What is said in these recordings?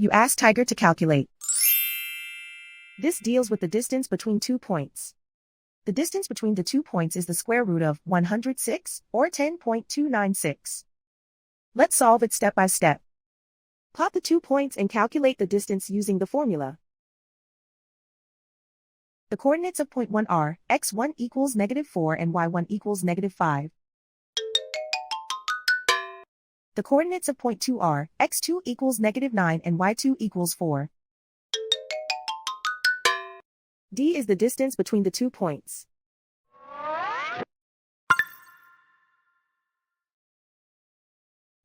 You ask Tiger to calculate. This deals with the distance between 2 points. The distance between the 2 points is the square root of 106, or 10.296. Let's solve it step by step. Plot the 2 points and calculate the distance using the formula. The coordinates of point 1 are x1 equals -4 and y1 equals -5. The coordinates of point 2 are x2 equals -9 and y2 equals 4. D is the distance between the 2 points.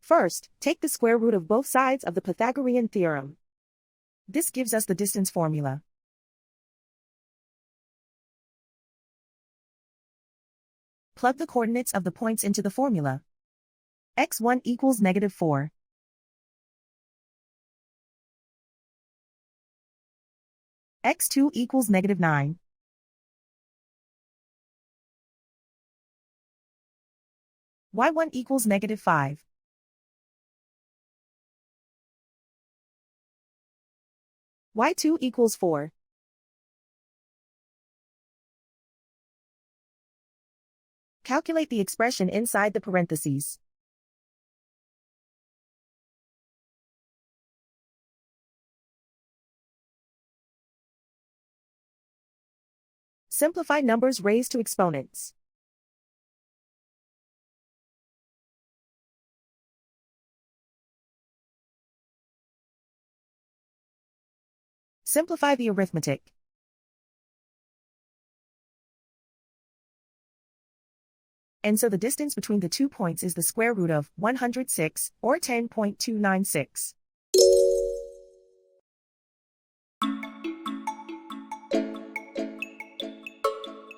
First, take the square root of both sides of the Pythagorean theorem. This gives us the distance formula. Plug the coordinates of the points into the formula. x1 equals -4. x2 equals -9. y1 equals -5. y2 equals 4. Calculate the expression inside the parentheses. Simplify numbers raised to exponents. Simplify the arithmetic. And so the distance between the 2 points is the square root of 106, or 10.296.